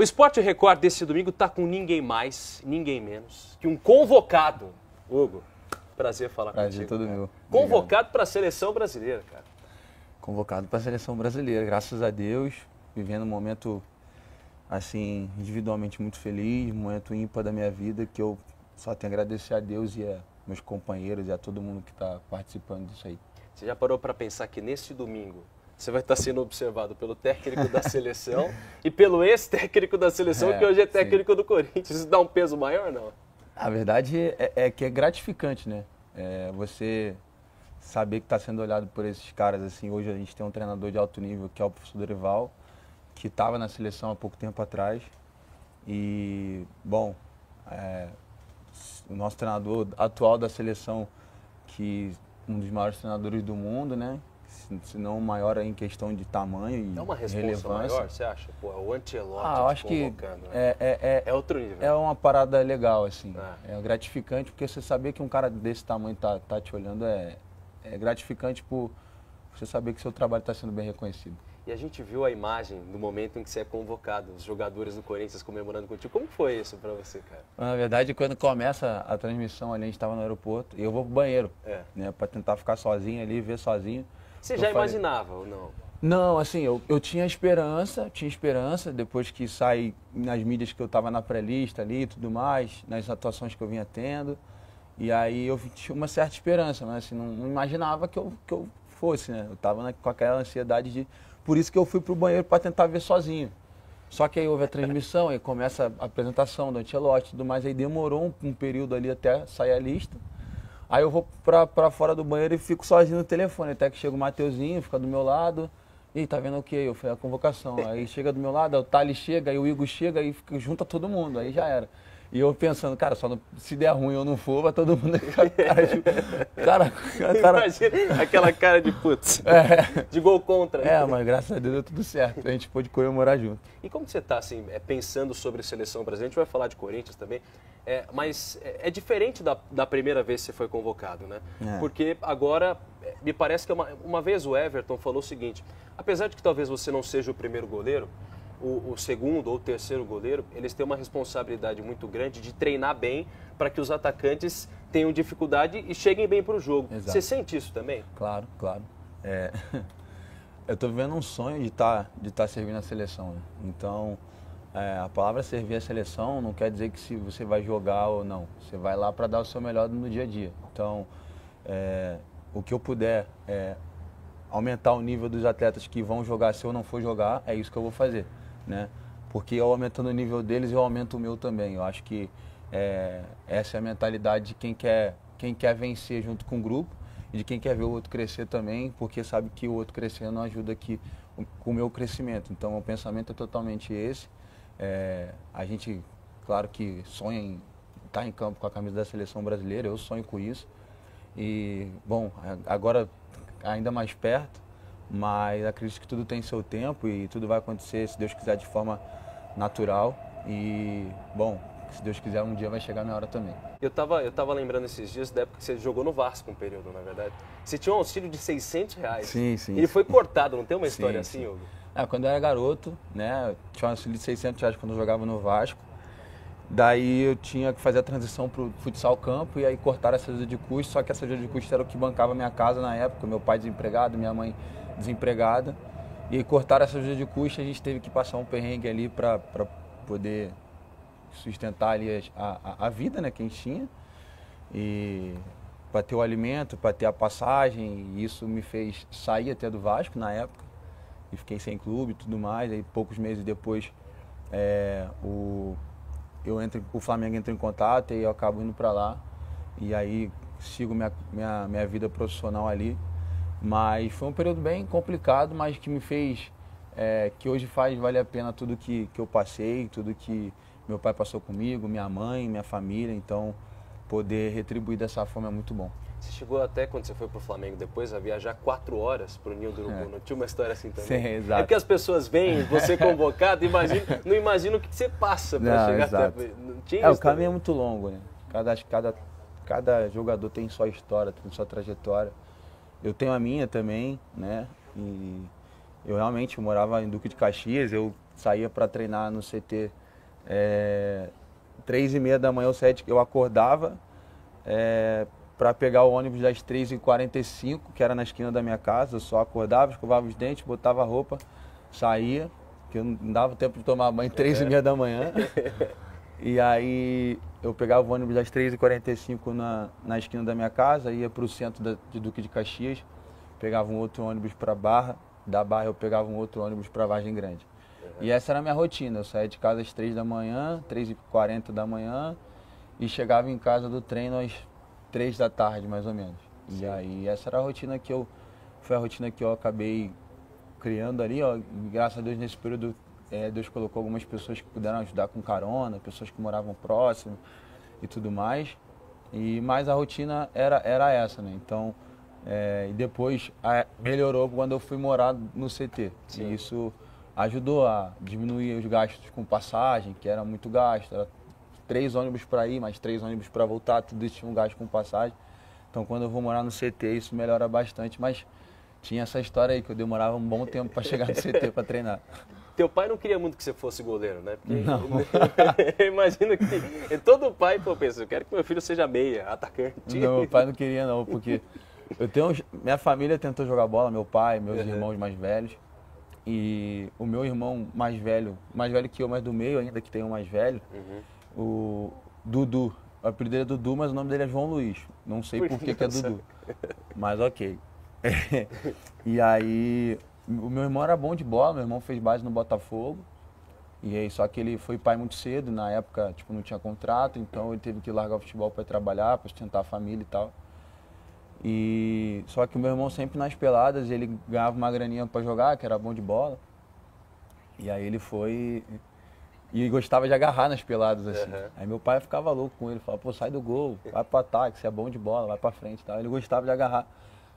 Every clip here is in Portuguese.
O Sport Record desse domingo tá com ninguém mais, ninguém menos que um convocado. Hugo, prazer falar Prazer contigo. todo meu. Convocado para a seleção brasileira, cara. Convocado para a seleção brasileira, graças a Deus, vivendo um momento, assim, individualmente muito feliz, um momento ímpar da minha vida, que eu só tenho a agradecer a Deus e a meus companheiros e a todo mundo que está participando disso aí. Você já parou para pensar que nesse domingo você vai estar sendo observado pelo técnico da seleção e pelo ex-técnico da seleção, que hoje é técnico do Corinthians? Isso dá um peso maior, não? A verdade é que é gratificante, né? Você saber que está sendo olhado por esses caras, assim. Hoje a gente tem um treinador de alto nível, que é o professor Dorival, que estava na seleção há pouco tempo atrás. E, bom, o nosso treinador atual da seleção, que um dos maiores treinadores do mundo, né? Se não o maior em questão de tamanho e relevância. É uma responsa maior, você acha? Pô, é o Ancelotti eu acho que né? É outro nível. É uma parada legal, assim. É gratificante, porque você saber que um cara desse tamanho tá te olhando é gratificante por você saber que seu trabalho está sendo bem reconhecido. E a gente viu a imagem do momento em que você é convocado, os jogadores do Corinthians comemorando contigo. Como foi isso para você, cara? Na verdade, quando começa a transmissão ali, a gente estava no aeroporto e eu vou pro banheiro, né, para tentar ficar sozinho ali, ver sozinho. Você já imaginava ou não? Não, assim, eu tinha esperança, depois que sai nas mídias que eu estava na pré-lista ali e tudo mais, nas atuações que eu vinha tendo. E aí eu tinha uma certa esperança, mas assim, não imaginava que eu fosse, né? Eu estava com aquela ansiedade de... Por isso que eu fui pro banheiro para tentar ver sozinho. Só que aí houve a transmissão, aí começa a apresentação do Ancelotti e tudo mais, aí demorou um período ali até sair a lista. Aí eu vou pra fora do banheiro e fico sozinho no telefone, até que chega o Mateuzinho, fica do meu lado. E tá vendo o quê? Eu falei, a convocação. Aí chega do meu lado, o Thales chega, aí o Igor chega, aí junta todo mundo, aí já era. E eu pensando, cara, se der ruim eu não for, vai todo mundo com a cara de... Cara... Imagina aquela cara de putz, de gol contra. Mas graças a Deus deu tudo certo, a gente pôde comemorar junto. E como você tá, assim, pensando sobre a seleção brasileira? A gente vai falar de Corinthians também, mas é diferente da primeira vez que você foi convocado, né? Porque agora, me parece que uma vez o Everton falou o seguinte, apesar de que talvez você não seja o primeiro goleiro, o segundo ou terceiro goleiro, eles têm uma responsabilidade muito grande de treinar bem para que os atacantes tenham dificuldade e cheguem bem para o jogo. Exato. Você sente isso também? Claro. Eu estou vivendo um sonho de tá servindo a seleção, né? Então, a palavra servir a seleção não quer dizer que se você vai jogar ou não. Você vai lá para dar o seu melhor no dia a dia. Então, o que eu puder aumentar o nível dos atletas que vão jogar, se eu não for jogar, é isso que eu vou fazer, né? Porque eu aumentando o nível deles, eu aumento o meu também. Eu acho que essa é a mentalidade de quem quer vencer junto com o grupo e de quem quer ver o outro crescer também, porque sabe que o outro crescendo ajuda aqui com o meu crescimento. Então, o pensamento é totalmente esse. A gente, claro que sonha em estar em campo com a camisa da seleção brasileira, eu sonho com isso. E, bom, agora ainda mais perto, mas acredito que tudo tem seu tempo e tudo vai acontecer, se Deus quiser, de forma natural. E, bom, se Deus quiser, um dia vai chegar a minha hora também. Eu tava lembrando esses dias da época que você jogou no Vasco um período, na verdade. Você tinha um auxílio de R$600. Sim. Ele foi cortado, não tem uma história assim, Hugo? Quando eu era garoto, né, tinha um auxílio de R$600 quando eu jogava no Vasco. Daí eu tinha que fazer a transição para o futsal campo e aí cortaram essa ajuda de custo, só que essa ajuda de custo era o que bancava minha casa na época, meu pai desempregado, minha mãe desempregada. E aí cortaram essa ajuda de custo e a gente teve que passar um perrengue ali para poder sustentar ali a vida, né, que a gente tinha. E para ter o alimento, para ter a passagem, e isso me fez sair até do Vasco na época. E fiquei sem clube e tudo mais, aí poucos meses depois o Flamengo entra em contato e eu acabo indo para lá. E aí sigo minha vida profissional ali. Mas foi um período bem complicado, mas que me fez, que hoje faz valer a pena tudo que eu passei, tudo que meu pai passou comigo, minha mãe, minha família. Então, poder retribuir dessa forma é muito bom. Você chegou até, quando você foi pro Flamengo depois, a viajar 4 horas pro Ninho do Urubu. Não tinha uma história assim também? Sim, exato. É porque as pessoas veem você convocado, não imaginam o que você passa para chegar exato. até... Não tinha o caminho é muito longo, né? Cada jogador tem sua história, tem sua trajetória. Eu tenho a minha também, né? E eu realmente morava em Duque de Caxias, eu saía para treinar no CT 3h30 da manhã ou 7, eu acordava para pegar o ônibus das 3h45, que era na esquina da minha casa. Eu só acordava, escovava os dentes, botava a roupa, saía, que eu não dava tempo de tomar banho 3h30 da manhã. E aí eu pegava o ônibus das 3h45 na esquina da minha casa, ia para o centro de Duque de Caxias, pegava um outro ônibus para Barra, da Barra eu pegava um outro ônibus para Vargem Grande. E essa era a minha rotina, eu saía de casa às 3 da manhã, 3h40 da manhã, e chegava em casa do treino às 3 da tarde, mais ou menos. Sim. E aí essa era a rotina foi a rotina que eu acabei criando ali, ó. Graças a Deus nesse período Deus colocou algumas pessoas que puderam ajudar com carona, pessoas que moravam próximo e tudo mais. Mas a rotina era essa, né? Então, e depois melhorou quando eu fui morar no CT. Sim. E isso ajudou a diminuir os gastos com passagem, que era muito gasto. Era 3 ônibus para ir, mais 3 ônibus para voltar, tudo isso tinha um gasto com passagem. Então, quando eu vou morar no CT, isso melhora bastante, mas tinha essa história aí, que eu demorava um bom tempo para chegar no CT para treinar. Teu pai não queria muito que você fosse goleiro, né? Porque não. Eu imagino que todo pai pensa, eu quero que meu filho seja meia, atacante. Não, meu pai não queria não, porque minha família tentou jogar bola, meu pai, meus irmãos mais velhos. E o meu irmão mais velho que eu, mas do meio ainda, que tem um mais velho, o Dudu. O apelido dele é Dudu, mas o nome dele é João Luiz. Não sei por que é Dudu, mas ok. E aí, o meu irmão era bom de bola, meu irmão fez base no Botafogo. E aí, só que ele foi pai muito cedo, na época tipo, não tinha contrato, então ele teve que largar o futebol para trabalhar, para sustentar a família e tal. Só que o meu irmão sempre nas peladas, ele ganhava uma graninha para jogar, que era bom de bola. E aí ele foi e gostava de agarrar nas peladas, assim. Aí meu pai ficava louco com ele, falava, pô, sai do gol, vai pro ataque, você é bom de bola, vai pra frente e tal. Ele gostava de agarrar.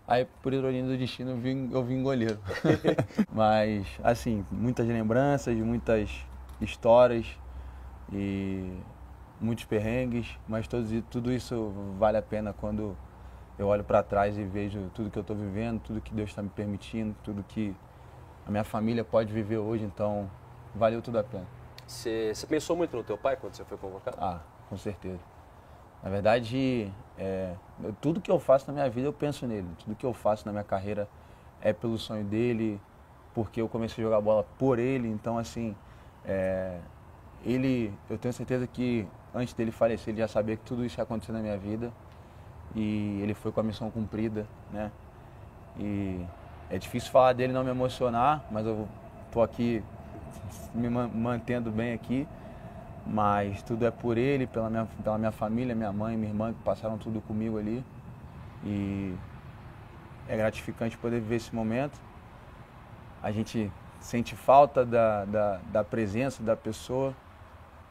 Aí, por ironia do destino, eu vim goleiro. Mas, assim, muitas lembranças, muitas histórias e muitos perrengues, mas tudo isso vale a pena quando eu olho para trás e vejo tudo que eu estou vivendo, tudo que Deus está me permitindo, tudo que a minha família pode viver hoje, então valeu tudo a pena. Você pensou muito no teu pai quando você foi convocado? Ah, com certeza. Na verdade, tudo que eu faço na minha vida eu penso nele. Tudo que eu faço na minha carreira é pelo sonho dele, porque eu comecei a jogar bola por ele. Então, assim, eu tenho certeza que antes dele falecer, ele já sabia que tudo isso ia acontecer na minha vida. E ele foi com a missão cumprida, né? E é difícil falar dele e não me emocionar, mas eu tô aqui me mantendo bem aqui. Mas tudo é por ele, pela minha família, minha mãe, minha irmã, que passaram tudo comigo ali. E é gratificante poder viver esse momento. A gente sente falta da presença da pessoa,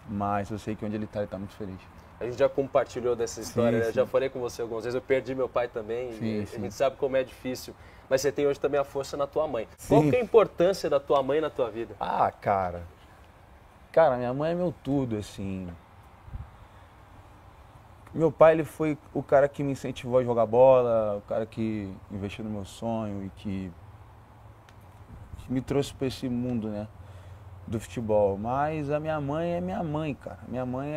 mas eu sei que onde ele está muito feliz. A gente já compartilhou dessa história, sim, né? Já falei com você algumas vezes, eu perdi meu pai também, sim, a gente sabe como é difícil. Mas você tem hoje também a força na tua mãe. Sim. Qual que é a importância da tua mãe na tua vida? Ah, cara, minha mãe é meu tudo, assim. Meu pai, ele foi o cara que me incentivou a jogar bola, o cara que investiu no meu sonho e que me trouxe para esse mundo, né, do futebol. Mas a minha mãe é minha mãe, cara. Minha mãe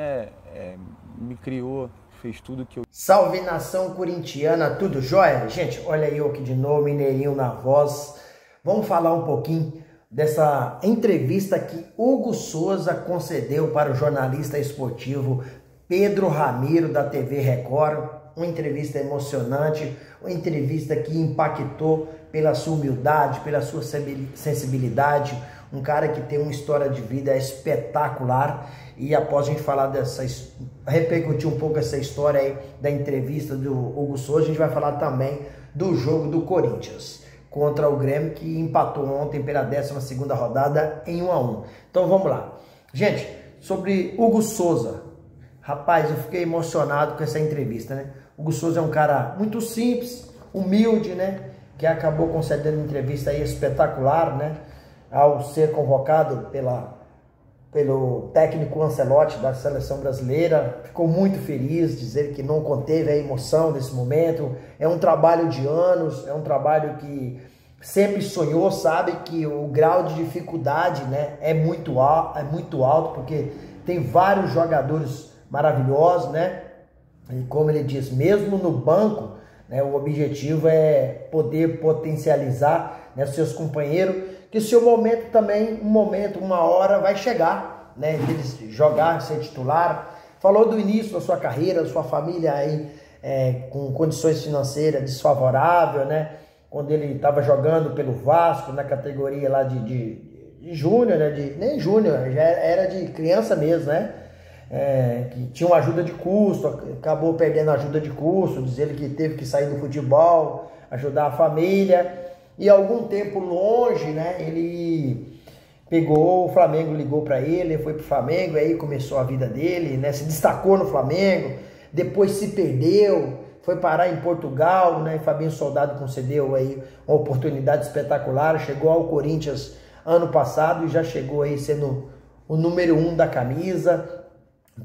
me criou, fez tudo que eu... Salve, nação corintiana, tudo jóia? Gente, olha eu aqui de novo, mineirinho na voz. Vamos falar um pouquinho dessa entrevista que Hugo Souza concedeu para o jornalista esportivo Pedro Ramiro, da TV Record. Uma entrevista emocionante, uma entrevista que impactou pela sua humildade, pela sua sensibilidade. Um cara que tem uma história de vida espetacular. E após a gente falar repercutir um pouco essa história aí da entrevista do Hugo Souza, a gente vai falar também do jogo do Corinthians contra o Grêmio, que empatou ontem pela 12ª rodada em 1-1. Então vamos lá. Gente, sobre Hugo Souza. Rapaz, eu fiquei emocionado com essa entrevista, né? Hugo Souza é um cara muito simples, humilde, né? Que acabou concedendo uma entrevista aí espetacular, né? Ao ser convocado pelo técnico Ancelotti da seleção brasileira. Ficou muito feliz, dizer que não conteve a emoção desse momento. É um trabalho de anos, é um trabalho que sempre sonhou, sabe que o grau de dificuldade, né, é muito alto, porque tem vários jogadores maravilhosos, né? E como ele diz, mesmo no banco, né, o objetivo é poder potencializar, né, seus companheiros, que o seu momento também, uma hora vai chegar, né, deles jogar, ser titular. Falou do início da sua carreira, da sua família aí, com condições financeiras desfavoráveis, né? Quando ele estava jogando pelo Vasco, na categoria lá de júnior, né? Nem júnior, já era de criança mesmo, né? Que tinha uma ajuda de custo, acabou perdendo a ajuda de custo, diz ele que teve que sair do futebol, ajudar a família. E algum tempo longe, né? Ele pegou, o Flamengo ligou para ele foi pro Flamengo, aí começou a vida dele, né? Se destacou no Flamengo, depois se perdeu, foi parar em Portugal, né? Fabinho Soldado concedeu aí uma oportunidade espetacular, chegou ao Corinthians ano passado e já chegou aí sendo o número 1 da camisa,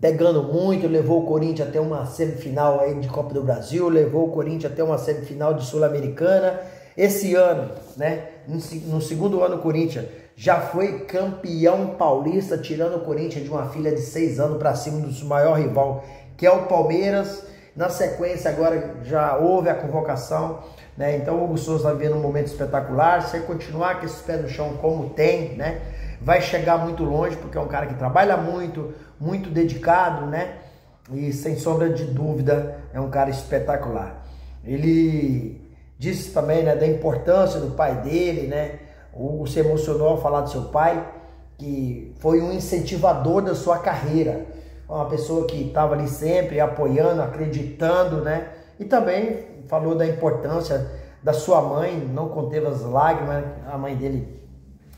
pegando muito, levou o Corinthians até uma semifinal aí de Copa do Brasil, levou o Corinthians até uma semifinal de Sul-Americana. Esse ano, né? No segundo ano, o Corinthians já foi campeão paulista, tirando o Corinthians de uma filha de 6 anos para cima do maior rival, que é o Palmeiras. Na sequência, agora já houve a convocação, né? Então o Hugo Souza está vivendo um momento espetacular. Se ele continuar com esses pés no chão como tem, né? Vai chegar muito longe, porque é um cara que trabalha muito, muito dedicado, né? E sem sombra de dúvida, é um cara espetacular. Ele disse também, né, da importância do pai dele, né? O Hugo se emocionou ao falar do seu pai, que foi um incentivador da sua carreira. Uma pessoa que estava ali sempre apoiando, acreditando, né? E também falou da importância da sua mãe, não conteve as lágrimas. A mãe dele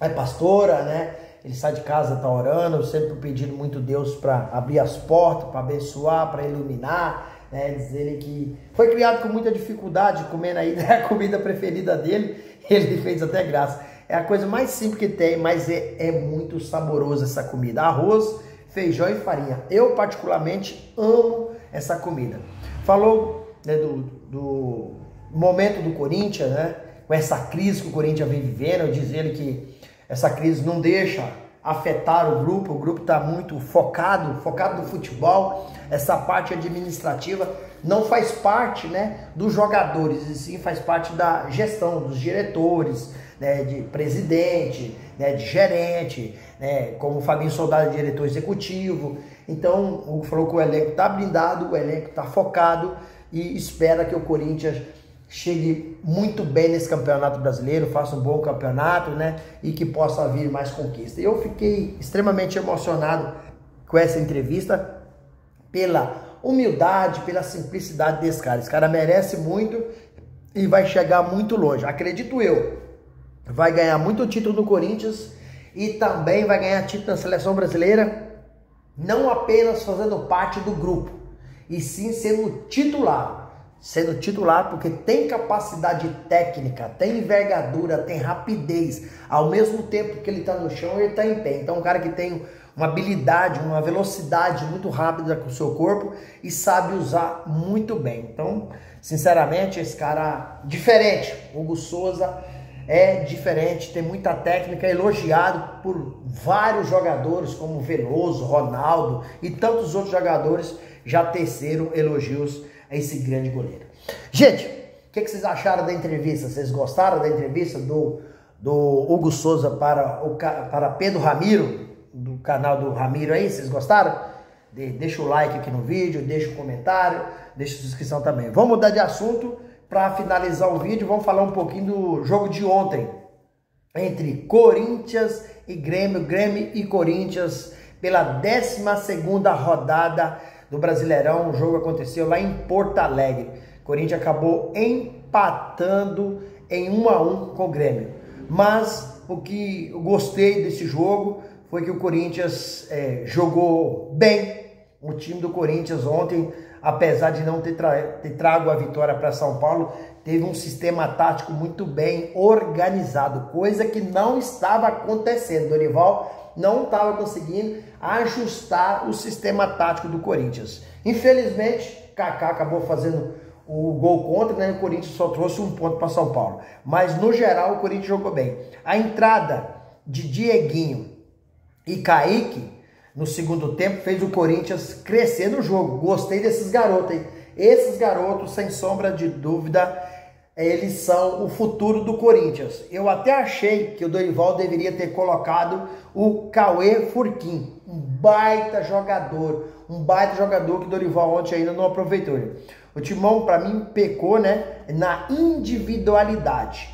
é pastora, né? Ele sai de casa, tá orando, sempre pedindo muito Deus para abrir as portas, para abençoar, para iluminar, né? Diz ele que foi criado com muita dificuldade, comendo aí a comida preferida dele, ele fez até graça. É a coisa mais simples que tem, mas é muito saborosa essa comida. Arroz, feijão e farinha. Eu particularmente amo essa comida. Falou, né, do momento do Corinthians, né? Com essa crise que o Corinthians vem vivendo, diz ele que essa crise não deixa afetar o grupo está muito focado no futebol. Essa parte administrativa não faz parte, né, dos jogadores, e sim faz parte da gestão, dos diretores, né, de presidente, né, de gerente, né, como o Fabinho Soldado, diretor executivo. Então, o Hugo falou que o elenco está blindado, o elenco está focado e espera que o Corinthians chegue muito bem nesse campeonato brasileiro, faça um bom campeonato, né, e que possa vir mais conquista. Eu fiquei extremamente emocionado com essa entrevista, pela humildade, pela simplicidade desse cara. Esse cara merece muito e vai chegar muito longe, acredito eu. Vai ganhar muito título no Corinthians e também vai ganhar título na seleção brasileira, não apenas fazendo parte do grupo, e sim sendo titular. Sendo titular porque tem capacidade técnica, tem envergadura, tem rapidez. Ao mesmo tempo que ele está no chão, ele está em pé. Então, um cara que tem uma habilidade, uma velocidade muito rápida com o seu corpo e sabe usar muito bem. Então, sinceramente, esse cara diferente. Hugo Souza é diferente, tem muita técnica, elogiado por vários jogadores como Veloso, Ronaldo e tantos outros jogadores já teceram elogios a esse grande goleiro. Gente, o que vocês acharam da entrevista? Vocês gostaram da entrevista do Hugo Souza para Pedro Ramiro, do canal do Ramiro aí? Vocês gostaram? Deixa o like aqui no vídeo, deixa o comentário, deixa a sua inscrição também. Vamos mudar de assunto para finalizar o vídeo. Vamos falar um pouquinho do jogo de ontem entre Corinthians e Grêmio. Grêmio e Corinthians pela 12ª rodada do Brasileirão. O jogo aconteceu lá em Porto Alegre. O Corinthians acabou empatando em 1-1 com o Grêmio. Mas o que eu gostei desse jogo foi que o Corinthians jogou bem. O time do Corinthians ontem, apesar de não ter trago a vitória para São Paulo, teve um sistema tático muito bem organizado, coisa que não estava acontecendo. Dorival não estava conseguindo ajustar o sistema tático do Corinthians. Infelizmente, Kaká acabou fazendo o gol contra, né? O Corinthians só trouxe um ponto para São Paulo. Mas no geral o Corinthians jogou bem. A entrada de Dieguinho e Kaique no segundo tempo fez o Corinthians crescer no jogo. Gostei desses garotos, hein? Esses garotos, sem sombra de dúvida, eles são o futuro do Corinthians. Eu até achei que o Dorival deveria ter colocado o Cauê Furquim, um baita jogador que o Dorival ontem ainda não aproveitou. O Timão, para mim, pecou, né, na individualidade.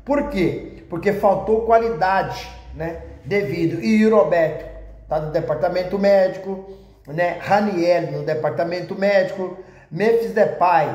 Por quê? Porque faltou qualidade, né, devido. E o Roberto tá no departamento médico, né, Raniel no departamento médico, Memphis Depay,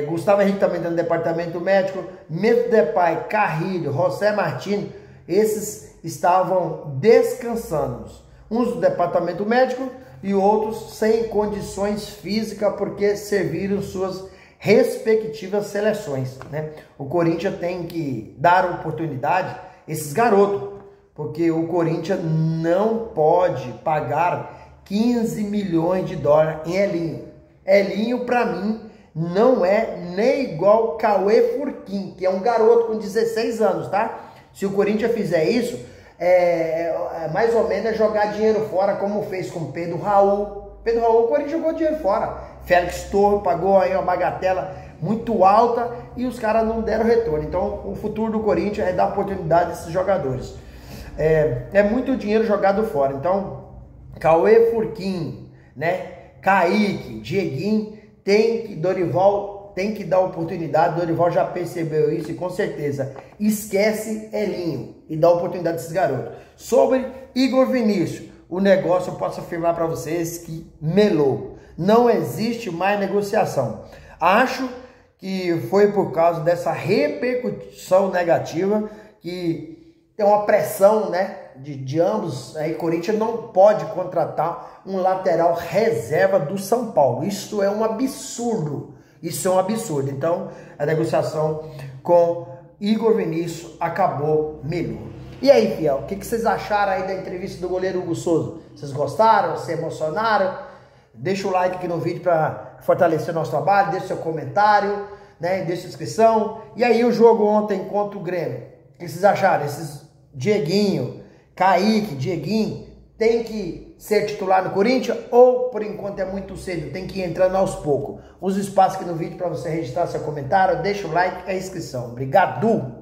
Gustavo Henrique também está no departamento médico, Memphis Depay, Carrilho, José Martins, esses estavam descansando. Uns do departamento médico e outros sem condições físicas porque serviram suas respectivas seleções, né? O Corinthians tem que dar oportunidade a esses garotos, porque o Corinthians não pode pagar 15 milhões de dólares em Elinho. Elinho, para mim, não é nem igual Cauê Furquim, que é um garoto com 16 anos, tá? Se o Corinthians fizer isso, mais ou menos jogar dinheiro fora, como fez com Pedro Raul. Pedro Raul, o Corinthians jogou dinheiro fora. Félix Torres pagou aí uma bagatela muito alta e os caras não deram retorno. Então, o futuro do Corinthians é dar oportunidade a esses jogadores. É muito dinheiro jogado fora. Então, Cauê Furquim, né? Kaique, Dieguinho, Dorival tem que dar oportunidade. Dorival já percebeu isso e com certeza esquece Elinho e dá oportunidade a esses garotos. Sobre Igor Vinícius, o negócio eu posso afirmar para vocês que melou. Não existe mais negociação. Acho que foi por causa dessa repercussão negativa que tem uma pressão, né, de ambos. Aí Corinthians não pode contratar um lateral reserva do São Paulo. Isso é um absurdo. Isso é um absurdo. Então, a negociação com Igor Vinícius acabou melhor. E aí, fiel, o que vocês acharam aí da entrevista do goleiro Hugo Souza? Vocês gostaram? Se emocionaram? Deixa o like aqui no vídeo para fortalecer o nosso trabalho. Deixa seu comentário, né? Deixa sua inscrição. E aí, o jogo ontem contra o Grêmio. O que vocês acharam? Esses Dieguinho, Kaique, Dieguinho, tem que ser titular no Corinthians ou por enquanto é muito cedo, tem que ir entrando aos poucos? Use o espaço aqui no vídeo para você registrar seu comentário, deixa o like e a inscrição. Obrigado!